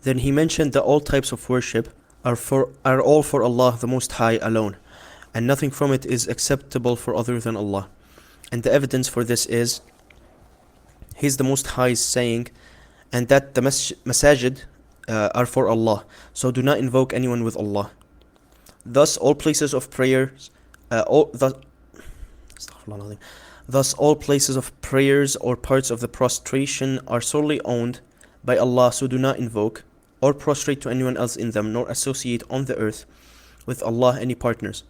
Then he mentioned that all types of worship are all for Allah the Most High alone, and nothing from it is acceptable for other than Allah. And the evidence for this is He's the Most High's saying, and that the masajid are for Allah, so do not invoke anyone with Allah. Thus all places of prayers, Thus all places of prayers or parts of the prostration are solely owned by Allah, so do not invoke or prostrate to anyone else in them, nor associate on the earth with Allah any partners,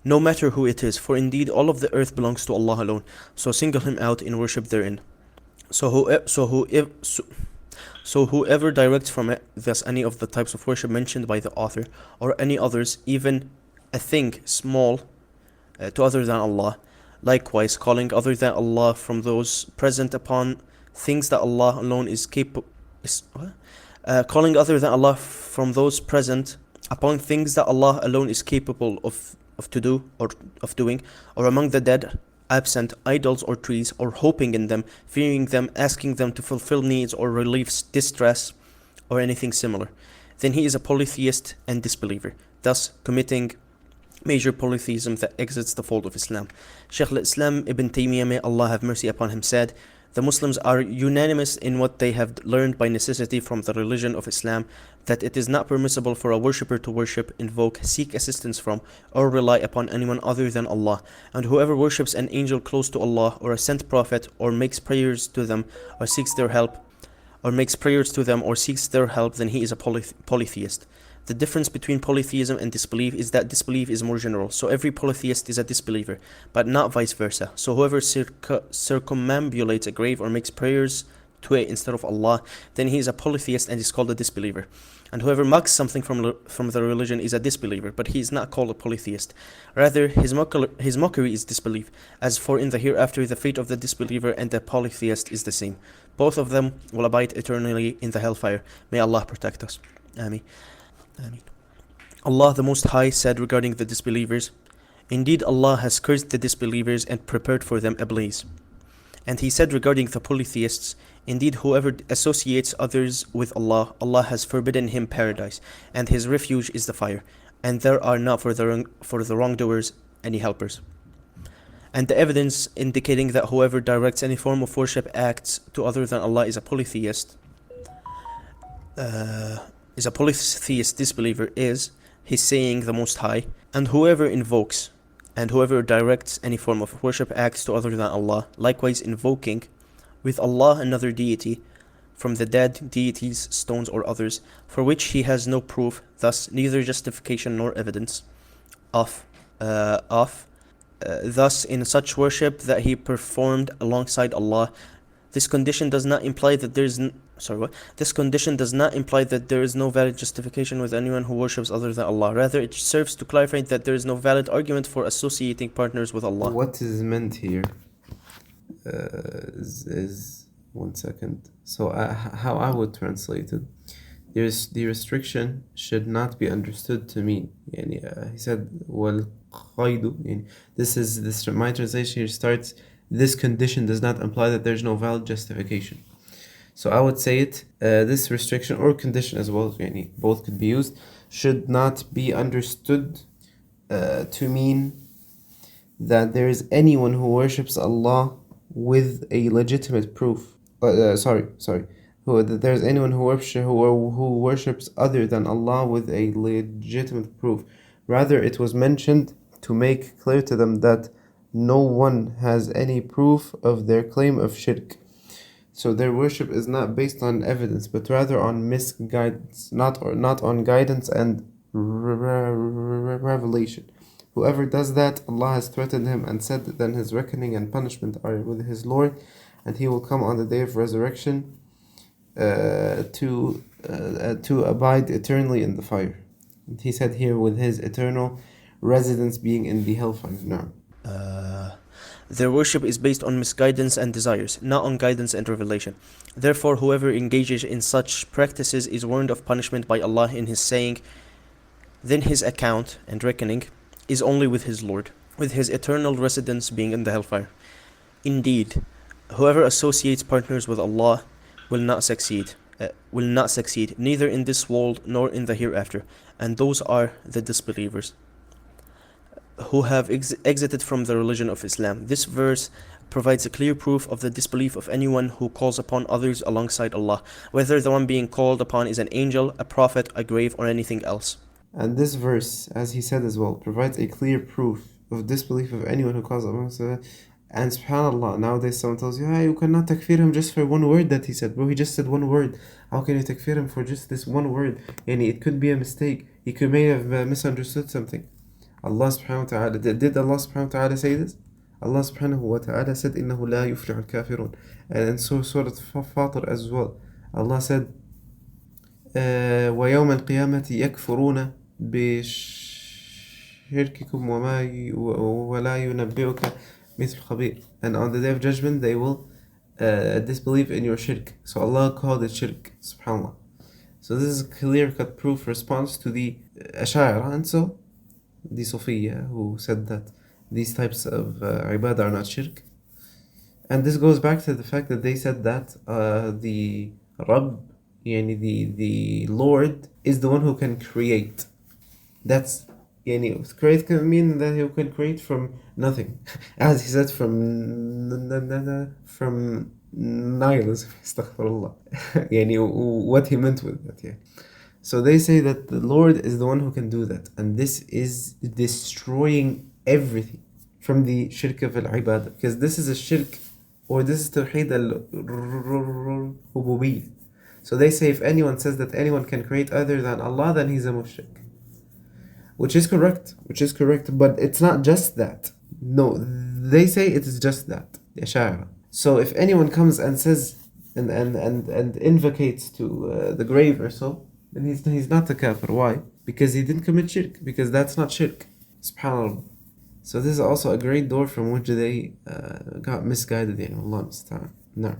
no matter who it is, for indeed all of the earth belongs to Allah alone, so single Him out in worship therein. So whoever directs from it, thus any of the types of worship mentioned by the author, or any others, even a thing small, to other than Allah, likewise calling other than Allah from those present upon things that Allah alone is capable, calling other than Allah from those present upon things that Allah alone is capable of doing, or among the dead, absent, idols or trees, or hoping in them, fearing them, asking them to fulfill needs or relieve distress, or anything similar, then he is a polytheist and disbeliever, thus committing major polytheism that exits the fold of Islam. Shaykh al-Islam Ibn Taymiyyah, may Allah have mercy upon him, said, the Muslims are unanimous in what they have learned by necessity from the religion of Islam, that it is not permissible for a worshipper to worship, invoke, seek assistance from, or rely upon anyone other than Allah. And whoever worships an angel close to Allah, or a sent prophet, or makes prayers to them, or seeks their help, then he is a polytheist. The difference between polytheism and disbelief is that disbelief is more general, so every polytheist is a disbeliever, but not vice versa. So whoever circumambulates a grave or makes prayers to it instead of Allah, then he is a polytheist and is called a disbeliever. And whoever mocks something from the religion is a disbeliever, but he is not called a polytheist. Rather, his mockery is disbelief. As for in the hereafter, the fate of the disbeliever and the polytheist is the same. Both of them will abide eternally in the hellfire. May Allah protect us. Ameen. Allah the Most High said regarding the disbelievers, indeed Allah has cursed the disbelievers and prepared for them a blaze. And he said regarding the polytheists, indeed whoever associates others with Allah, Allah has forbidden him paradise, and his refuge is the fire, and there are not for the wrongdoers any helpers. And the evidence indicating that whoever directs any form of worship acts to other than Allah is a polytheist disbeliever is his saying the Most High, and whoever invokes and whoever directs any form of worship acts to other than Allah, likewise invoking with Allah another deity from the dead, deities, stones or others, for which he has no proof, thus neither justification nor evidence thus in such worship that he performed alongside Allah, this condition does not imply that there is no valid justification with anyone who worships other than Allah. Rather, it serves to clarify that there is no valid argument for associating partners with Allah. What is meant here is 1 second. So how I would translate it, the restriction should not be understood to mean. He said, "Wal qaydu." My translation here starts, this condition does not imply that there is no valid justification. So I would say this restriction or condition as well, both could be used, should not be understood to mean that there is anyone who worships Allah with a legitimate proof. That there is anyone who worships other than Allah with a legitimate proof. Rather, it was mentioned to make clear to them that no one has any proof of their claim of shirk. So their worship is not based on evidence, but rather on misguidance, not on guidance and revelation. Whoever does that, Allah has threatened him and said that then his reckoning and punishment are with his Lord, and he will come on the day of resurrection to abide eternally in the fire. And he said here, with his eternal residence being in the hellfire. No. Their worship is based on misguidance and desires, not on guidance and revelation. Therefore, whoever engages in such practices is warned of punishment by Allah in his saying, then his account and reckoning is only with his Lord, with his eternal residence being in the hellfire. Indeed, whoever associates partners with Allah will not succeed, will not succeed, neither in this world nor in the hereafter, and those are the disbelievers who have exited from the religion of Islam. This verse provides a clear proof of the disbelief of anyone who calls upon others alongside Allah, whether the one being called upon is an angel, a prophet, a grave, or anything else. And this verse, as he said as well, provides a clear proof of disbelief of anyone who calls amongst the. And subhanAllah, nowadays someone tells you, you cannot takfir him just for one word that he said. Bro, he just said one word. How can you takfir him for just this one word? It could be a mistake. He may have misunderstood something. Allah subhanahu wa ta'ala, did Allah subhanahu wa ta'ala say this? Allah subhanahu wa ta'ala said, إِنَّهُ لَا يُفْلِحُ الْكَافِرُونَ. And in Surah Fatir as well, Allah said, وَيَوْمَ الْقِيَامَةِ يَكْفُرُونَ بِشِرْكِكُمْ وَلَا يُنَبِّئُكَ مثل خبير. And on the day of judgment they will disbelieve in your shirk. So Allah called it shirk, subhanAllah. So this is a clear-cut proof response to the Ash'ari and so the Sufiya who said that these types of ibadah are not shirk. And this goes back to the fact that they said that the Rabb, the Lord, is the one who can create. That's create can mean that he can create from nothing, as he said, from nihilism. Astaghfirullah. What he meant with that. Yeah. So they say that the Lord is the one who can do that, and this is destroying everything from the shirk of al-ibadah, because this is a shirk, or this is tawheed al-rububiyyah. So they say if anyone says that anyone can create other than Allah, then he's a mushrik. Which is correct, but it's not just that. No, they say it is just that, the Ash'ari. So if anyone comes and says and invocates to the grave or so, then he's not a kafir. Why? Because he didn't commit shirk, because that's not shirk. SubhanAllah. So this is also a great door from which they got misguided. Allah musta'an. No.